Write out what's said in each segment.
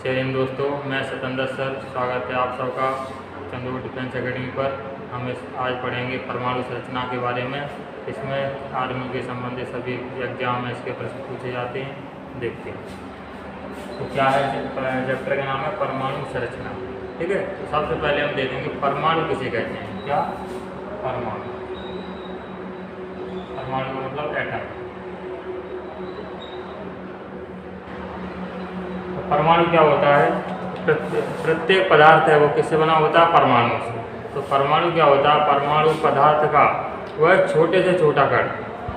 जय हिंद दोस्तों, मैं सतेंद्र सर। स्वागत है आप सबका चंद्रपुर डिफेंस एकेडमी पर। हम आज पढ़ेंगे परमाणु संरचना के बारे में। इसमें आर्मी के संबंधित सभी एग्जाम में इसके प्रश्न पूछे जाते हैं। देखते हैं तो क्या है चैप्टर का नाम है परमाणु संरचना। ठीक है, तो सबसे पहले हम देखेंगे परमाणु किसे कहते हैं। क्या परमाणु? परमाणु का मतलब एटम। परमाणु क्या होता है? प्रत्येक पदार्थ है वो किससे बना होता है? परमाणु से। तो परमाणु क्या होता है? परमाणु पदार्थ का वह छोटे से छोटा कण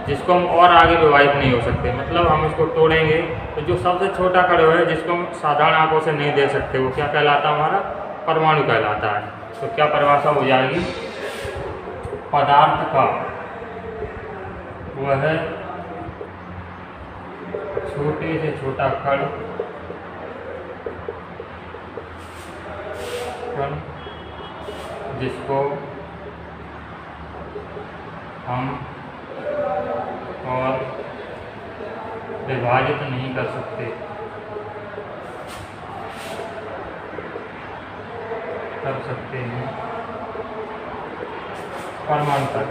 जिसको हम और आगे विभाजित नहीं हो सकते। मतलब हम इसको तोड़ेंगे तो जो सबसे छोटा कण है जिसको हम साधारण आंखों से नहीं देख सकते, वो क्या कहलाता है? हमारा परमाणु कहलाता है। तो क्या परिभाषा हो जाएगी? पदार्थ का वह छोटे से छोटा कण जिसको हम और विभाजित नहीं कर सकते हैं परमाणु तक।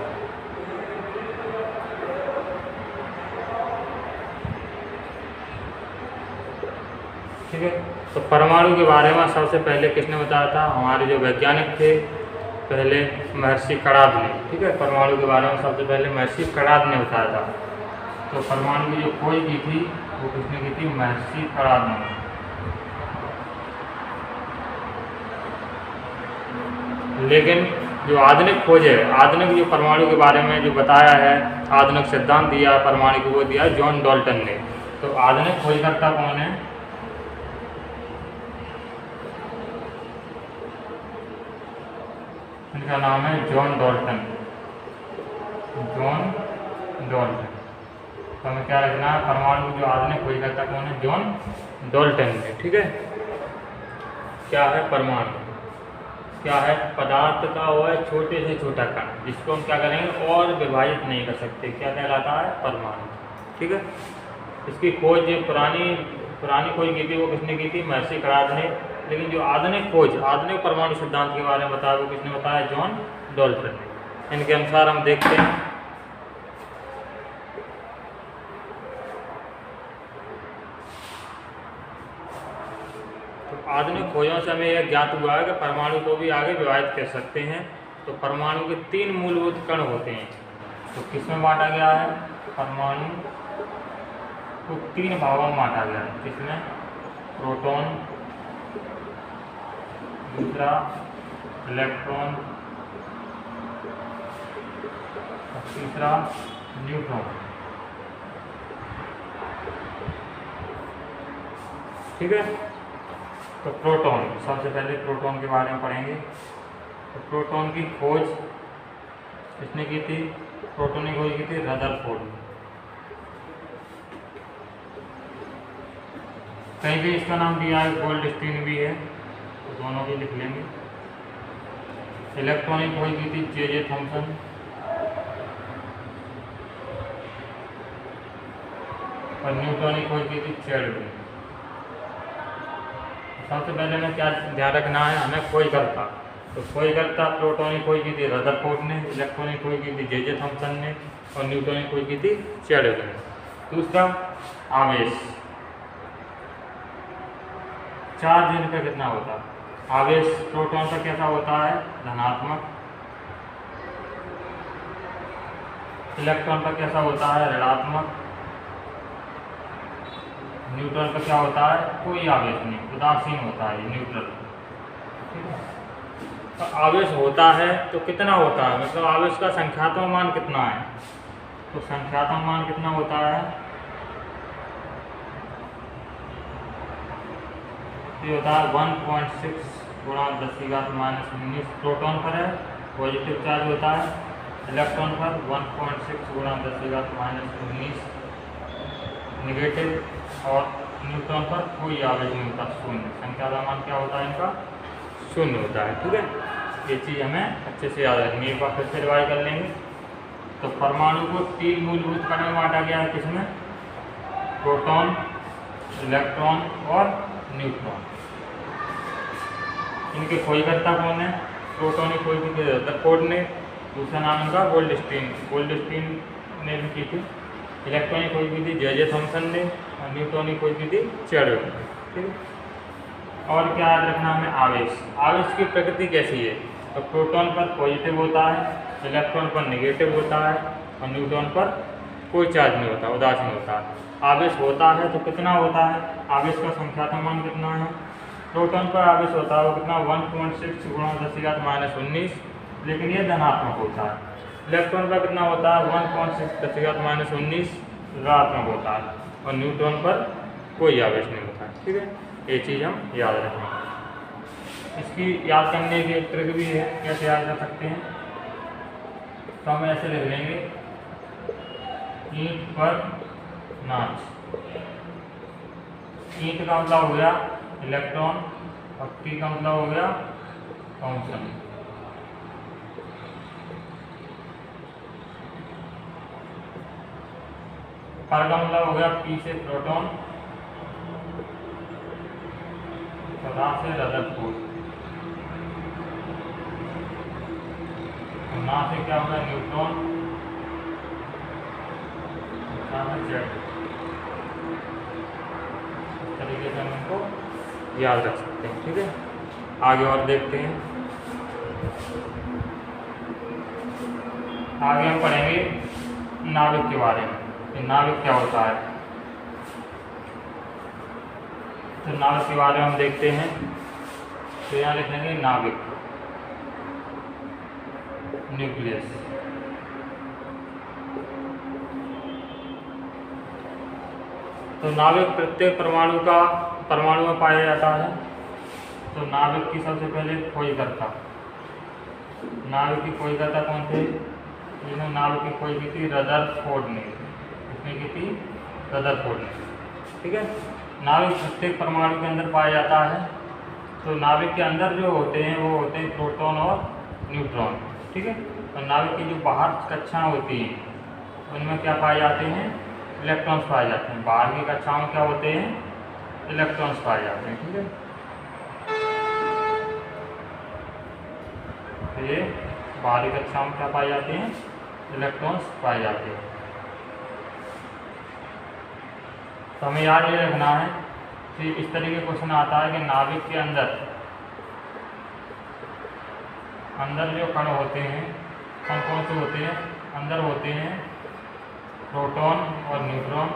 ठीक है, तो परमाणु के बारे में सबसे पहले किसने बताया था? हमारे जो वैज्ञानिक थे पहले, महर्षि कणाद ने। ठीक है, परमाणु के बारे में सबसे पहले महर्षि कणाद ने बताया था। तो परमाणु की जो खोज की थी वो किसने की थी? महर्षि कणाद ने। लेकिन जो आधुनिक खोज है, आधुनिक जो परमाणु के बारे में जो बताया है, आधुनिक सिद्धांत दिया है परमाणु को, वो दिया जॉन डाल्टन ने। तो आधुनिक खोजकर्ता कौन है? इनका नाम है जॉन डाल्टन। John Dalton. तो हमें क्या रखना है? परमाणु जो आधुनिक खोजकर्ता कौन है? जॉन डाल्टन है। ठीक है, क्या है परमाणु? क्या है? पदार्थ का वह छोटे से छोटा कण जिसको हम क्या करेंगे और विभाजित नहीं कर सकते, क्या कहलाता है? परमाणु। ठीक है, इसकी खोज पुरानी खोज की थी वो किसने की थी? महर्षि कणाद ने। लेकिन जो आधुनिक खोज, आधुनिक परमाणु सिद्धांत के बारे में बताया वो किसने बताया? जॉन डाल्टन ने। इनके अनुसार हम देखते हैं तो आधुनिक खोजों से हमें यह ज्ञात हुआ है कि परमाणु को भी आगे विभाजित कर सकते हैं। तो परमाणु के 3 मूलभूत कण होते हैं। तो किसमें बांटा गया है? परमाणु को 3 भागों में बांटा गया है। किसमें? प्रोटॉन, दूसरा इलेक्ट्रॉन और तीसरा न्यूट्रॉन। ठीक है, तो प्रोटॉन, सबसे पहले प्रोटॉन के बारे में पढ़ेंगे। तो प्रोटॉन की खोज किसने की थी? प्रोटॉन की खोज की थी रदरफोर्ड। कहीं भी इसका नाम दिया है, गोल्डस्टीन भी है, तो दोनों भी लिख लेंगे। इलेक्ट्रॉन की खोज की थी जे थॉमसन। और न्यूट्रॉन की खोज की थी चैडविक। सबसे पहले हमें क्या ध्यान रखना है? हमें खोजकर्ता। तो खोजकर्ता प्रोटॉन की खोज की थी रदरफोर्ड ने, इलेक्ट्रॉन की खोज की थी जे थॉमसन ने, और न्यूट्रॉन की खोज की थी चैडविक ने। दूसरा आवेश, चार्ज इन पर कितना होता है? आवेश प्रोटॉन पर कैसा होता है? धनात्मक। इलेक्ट्रॉन पर कैसा होता है? ऋणात्मक। न्यूट्रॉन पर क्या होता है? कोई आवेश नहीं, उदासीन होता है, न्यूट्रल। ठीक है, तो आवेश होता है तो कितना होता है? मतलब आवेश का संख्यात्मक मान कितना है? तो संख्यात्मक मान कितना होता है? ये होता है 1.6 गुणा 10⁻⁻⁹ प्रोटॉन पर है, पॉजिटिव चार्ज होता है। इलेक्ट्रॉन पर 1.6 गुणा 10⁻⁹ निगेटिव। और न्यूट्रॉन पर कोई आवेश नहीं होता, शून्य। संख्या का मान क्या होता है? इनका शून्य होता है। ठीक है, ये चीज़ हमें अच्छे से याद रखनी है। एक बार फिर से रिवाइज कर लेंगे। तो परमाणु को 3 मूलभूत कणों में बांटा गया है। किसमें? प्रोटॉन, इलेक्ट्रॉन और न्यूट्रॉन। इनके खोजकर्ता कौन है? प्रोटॉनिक खोज की थी रदरफोर्ड ने, दूसरा नाम उनका गोल्डस्टीन ने भी की थी। इलेक्ट्रॉनिक खोज की थी जे थॉमसन ने और न्यूट्रॉनिक खोज की थी चैडविक ने। ठीक है। और क्या याद रखना हमें? आवेश की प्रकृति कैसी है? तो प्रोटॉन पर पॉजिटिव होता है, इलेक्ट्रॉन पर नेगेटिव होता है और न्यूट्रॉन पर कोई चार्ज नहीं होता, उदासीन होता है। आवेश होता है तो कितना होता है? आवेश का संख्यात्मक मान कितना है? प्रोटॉन पर आवेश होता है वो कितना? 1.6 गुणा 10⁻⁻19, लेकिन ये धनात्मक होता है। इलेक्ट्रॉन पर कितना होता है? 1.6 10⁻⁻19 ऋणात्मक होता है और न्यूट्रॉन पर कोई आवेश नहीं होता है। ठीक है, ये चीज़ हम याद रखेंगे। इसकी याद करने की एक ट्रिक भी है, कैसे याद कर सकते हैं? तो हम ऐसे लिख लेंगे, ईंट पर नाच। ईंट का मतलब हो गया इलेक्ट्रॉन और टी का मतलब हो गया थॉमसन। पर का मतलब हो गया पी से प्रोटॉन, रा से रदरफोर्ड, ना से क्या होगा? न्यूट्रॉन, ना से जेड। इस तरीके से हम इनको याद रख सकते हैं। ठीक है, आगे और देखते हैं। आगे हम पढ़ेंगे नाविक के बारे में कि नाविक क्या होता है। तो नाविक के बारे में हम देखते हैं। तो यहाँ लिखेंगे नाविक, न्यूक्लियस। तो नाविक प्रत्येक परमाणु में पाया जाता है। तो नाविक की सबसे पहले खोजकर्ता, नाविक की खोजकर्ता कौन थे? जिन्होंने नाविक की खोज की थी रदरफोर्ड ने। किसने की थी? रदरफोर्ड ने। ठीक है। नाविक प्रत्येक परमाणु के अंदर पाया जाता है। तो नाविक के अंदर जो होते हैं वो होते हैं प्रोटॉन और न्यूट्रॉन। ठीक है। और नाविक की जो बाहर कक्षाएं होती हैं उनमें क्या पाए जाते हैं? इलेक्ट्रॉन्स पाए जाते हैं। बाहर की कक्षाओं में क्या होते हैं? इलेक्ट्रॉन्स पाए जाते हैं। ठीक है। तो ये बाहरी कक्षाओं में क्या पाए जाते हैं? इलेक्ट्रॉन्स पाए जाते हैं। तो हमें याद ये रखना है कि इस तरीके का क्वेश्चन आता है कि नाविक के अंदर जो कण होते हैं कौन कौन से होते हैं? अंदर होते हैं प्रोटॉन और न्यूट्रॉन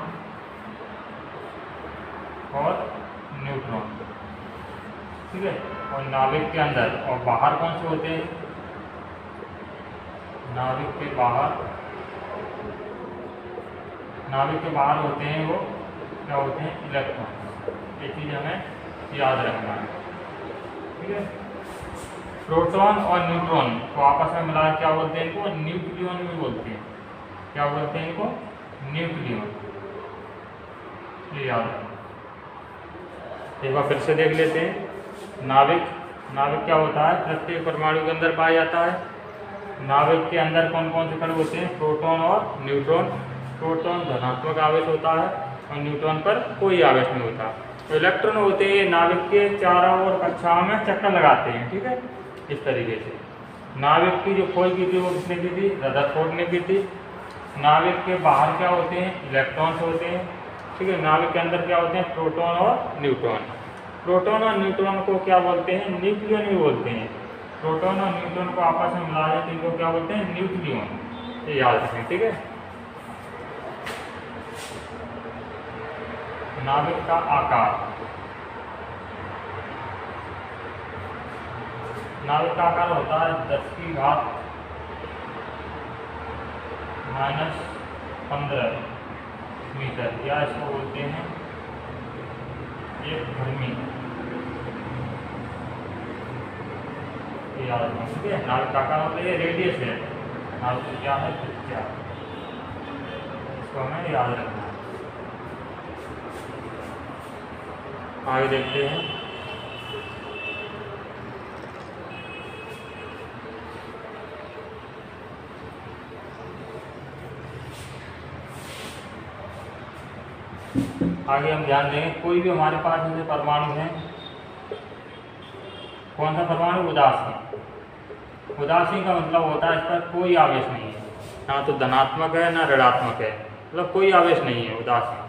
ठीक है। और नाविक के अंदर और बाहर कौन से होते हैं? नाविक के बाहर होते हैं वो क्या होते हैं? इलेक्ट्रॉन। ये चीज़ हमें याद रखना है। ठीक है। प्रोटॉन और न्यूट्रॉन को आपस में मिला क्या बोलते हैं? इनको न्यूक्लियन भी बोलते हैं। क्या बोलते हैं इनको? न्यूक्लियन। ये याद रखना। एक बार फिर से देख लेते हैं। नाविक क्या होता है? प्रत्येक परमाणु के अंदर पाया जाता है। नाविक के अंदर कौन कौन से कण होते हैं? प्रोटॉन और न्यूट्रॉन। प्रोटॉन धनात्मक आवेश होता है और न्यूट्रॉन पर कोई आवेश नहीं होता। तो इलेक्ट्रॉन होते हैं नाविक के चारों ओर कक्षाओं में चक्कर लगाते हैं। ठीक है। इस तरीके से नाविक की जो खोज की थी वो किसने की थी? रदरफोर्ड ने की थी। नाविक के बाहर क्या होते हैं? इलेक्ट्रॉन्स होते हैं। ठीक है। नाविक के अंदर क्या होते हैं? प्रोटॉन और न्यूट्रॉन। प्रोटॉन और न्यूट्रॉन को क्या बोलते हैं? न्यूक्लियन भी बोलते हैं। प्रोटॉन और न्यूट्रॉन को आपस में मिला देते हैं इनको क्या बोलते हैं? न्यूक्लियन। ये याद रखें। ठीक है। नाविक का आकार, नाविक का आकार होता है 10⁻⁻15 मीटर, या इसको बोलते हैं एक घर्मी। याद रखना। ठीक है। नाविक का आकार मतलब ये रेडियस है। नाविक क्या है? त्रिज्या। इसको हमें याद रखना है। आगे देखते हैं। आगे हम ध्यान देंगे कोई भी हमारे पास जैसे परमाणु है, कौन सा परमाणु? उदासीन। उदासीन का मतलब होता है इस पर कोई आवेश नहीं है, ना तो धनात्मक है ना ऋणात्मक है, मतलब कोई आवेश नहीं है उदासीन।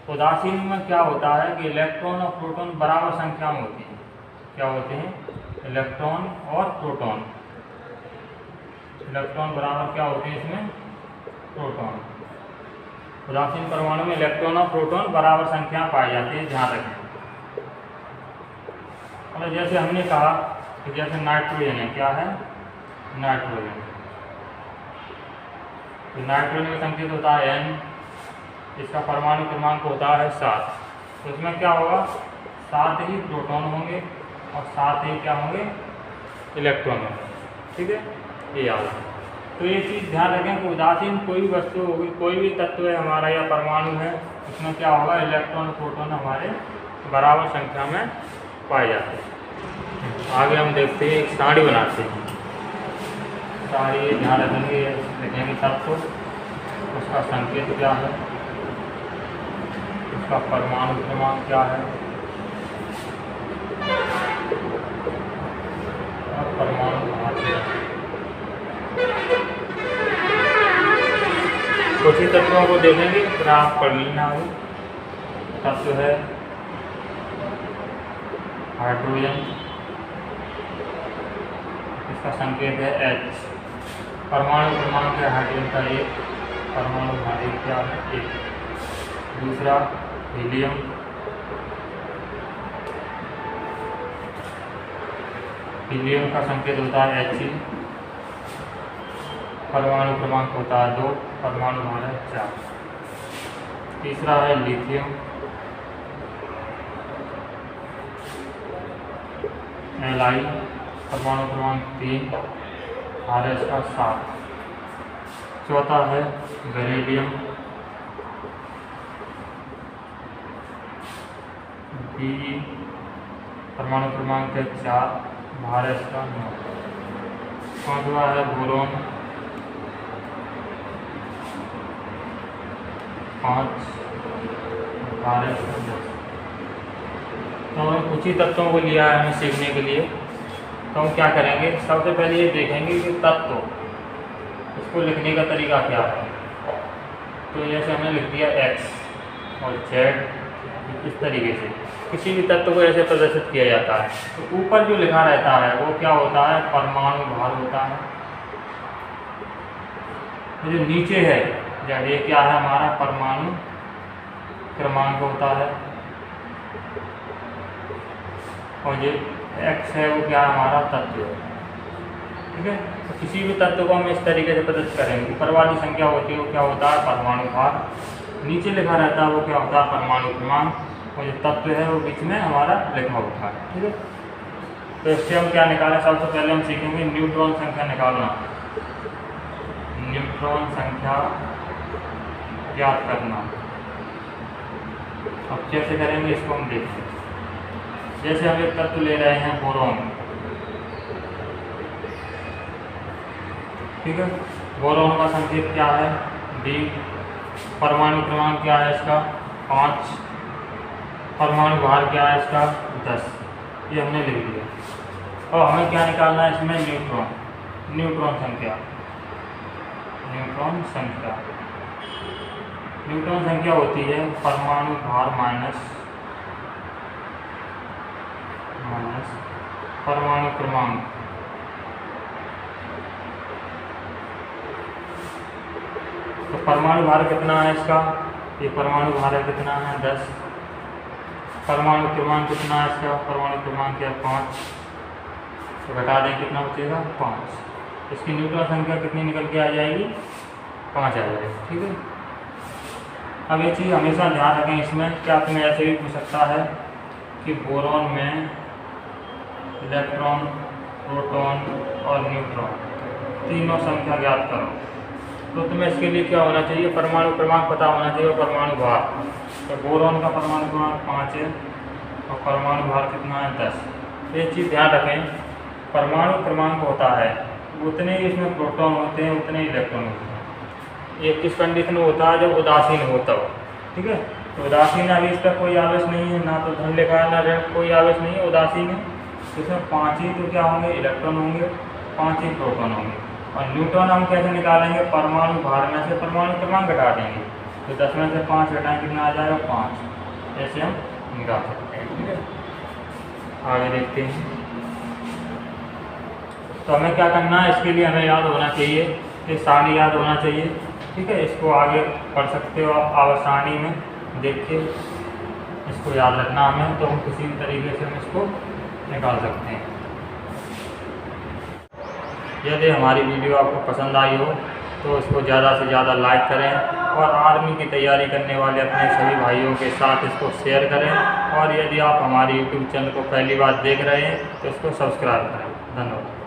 उदासीन में क्या होता है कि इलेक्ट्रॉन और प्रोटॉन बराबर संख्या में होते हैं। क्या होते हैं? इलेक्ट्रॉन और प्रोटॉन। इलेक्ट्रॉन बराबर क्या होते हैं इसमें? प्रोटॉन। उदासीन परमाणु में इलेक्ट्रॉन और प्रोटॉन बराबर संख्या पाई जाती है, ध्यान रखें। और जैसे हमने कहा कि जैसे नाइट्रोजन है, क्या है? नाइट्रोजन। तो नाइट्रोजन का संकेत होता है N, इसका परमाणु क्रमांक होता है 7। तो इसमें क्या होगा? 7 ही प्रोटॉन होंगे और 7 ही क्या होंगे? इलेक्ट्रॉन होंगे। ठीक है, ये याद है। तो ये चीज़ ध्यान रखें कि उदासीन कोई भी वस्तु होगी, कोई भी तत्व है हमारा या परमाणु है, उसमें क्या होगा? इलेक्ट्रॉन और प्रोटॉन हमारे बराबर संख्या में पाए जाते हैं। आगे हम देखते हैं एक साड़ी बनाते हैं। साड़ी ध्यान रखेंगे, देखेंगे तत्व, उसका संकेत क्या है, उसका परमाणु क्रमांक क्या है और परमाणु भार क्या है। कुछ ही तत्वों को देखेंगे, फिर आप पढ़ लेना। तत्व है हाइड्रोजन, इसका संकेत है H। परमाणु क्रमांक है हाइड्रोजन का 1, परमाणु भार क्या है? 1। दूसरा हीलियम, हीलियम का संकेत होता है He, परमाणु क्रमांक होता है 2, परमाणु भार है 4। तीसरा है लिथियम, Li, परमाणु क्रमांक 3, भार है इसका 7। चौथा है बेरिलियम, Be, परमाणु क्रमांक है 4, भार है इसका 9। पांचवा है बोरोन, 5, भार है इसका 10। तो हमने कुछ ही तत्वों को लिया है हमें सीखने के लिए। तो हम क्या करेंगे? सबसे पहले ये देखेंगे कि तत्व, इसको लिखने का तरीका क्या है। तो जैसे हमने लिख दिया X और Z, इस तरीके से किसी भी तत्व को ऐसे प्रदर्शित किया जाता है। तो ऊपर जो लिखा रहता है वो क्या होता है? परमाणु भार होता है। तो जो नीचे है जब ये क्या है? हमारा परमाणु क्रमांक होता है। और जो X है वो क्या है? हमारा तत्व है। ठीक है, तो किसी भी तत्व को हम इस तरीके से प्रदर्शित करेंगे। ऊपर वाली संख्या होती है वो क्या होता है? परमाणु भार। नीचे लिखा रहता है वो क्या होता है? परमाणु क्रमांक। और जो तत्व है वो बीच में हमारा लिखा होता है। ठीक है, तो इससे हम क्या निकालें? सबसे पहले हम सीखेंगे न्यूट्रॉन संख्या निकालना। न्यूट्रॉन संख्या ज्ञात करना। अब कैसे करेंगे इसको हम देखेंगे। जैसे हम एक तत्व ले रहे हैं बोरोन, ठीक है, बोरोन का संकेत क्या है? D। परमाणु क्रमांक क्या है इसका? 5। परमाणु भार क्या है इसका? 10। ये हमने लिख दिया। और हमें क्या निकालना है इसमें? न्यूट्रॉन। न्यूट्रॉन संख्या, न्यूट्रॉन संख्या, न्यूट्रॉन संख्या होती है परमाणु भार माइनस परमाणु क्रमांक। तो परमाणु भार कितना है इसका? ये परमाणु भार है कितना है? 10। परमाणु क्रमांक कितना है इसका? परमाणु क्रमांक क्या? 5। तो घटा दें, कितना बचेगा? 5। इसकी न्यूट्रॉन संख्या कितनी निकल के आ जाएगी? 5 आ जाएगी। ठीक है, अब ये चीज़ हमेशा ध्यान रखें। इसमें क्या तुम्हें ऐसे भी पूछ सकता है कि बोरोन में इलेक्ट्रॉन, प्रोटॉन और न्यूट्रॉन तीनों संख्या ज्ञात करो। तो तुम्हें इसके लिए क्या होना चाहिए? परमाणु क्रमांक पता होना चाहिए और परमाणु भार। तो बोरोन का परमाणु क्रमांक 5 है और परमाणु भार कितना है? 10। ये चीज़ ध्यान रखें, परमाणु क्रमांक होता है उतने ही इसमें प्रोटॉन होते हैं, उतने ही इलेक्ट्रॉन होते हैं। ये किस कंडीशन में होता है? जब उदासीन हो तब। ठीक है, तो उदासीन अभी इस पर कोई आवेश नहीं है, ना तो धन लिखा है ना ऋण, कोई आवेश नहीं है उदासीन है। तो इसमें 5 ही तो क्या होंगे, इलेक्ट्रॉन होंगे, 5 ही प्रोटॉन होंगे। और न्यूट्रॉन हम कैसे निकालेंगे, परमाणु भार में से परमाणु क्रमांक घटा देंगे। तो 10 में से 5 घटाएं कितना आ जाएगा, 5। ऐसे हम निकाल सकते हैं। ठीक है, आगे देखते हैं। तो हमें क्या करना है, इसके लिए हमें याद होना चाहिए, ये सारणी याद होना चाहिए। ठीक है, इसको आगे पढ़ सकते हो आप आवर्त सारणी में देख के, इसको याद रखना हमें, तो हम किसी भी तरीके से हम इसको निकाल सकते हैं। यदि हमारी वीडियो आपको पसंद आई हो तो इसको ज़्यादा से ज़्यादा लाइक करें, और आर्मी की तैयारी करने वाले अपने सभी भाइयों के साथ इसको शेयर करें। और यदि आप हमारे YouTube चैनल को पहली बार देख रहे हैं तो इसको सब्सक्राइब करें। धन्यवाद।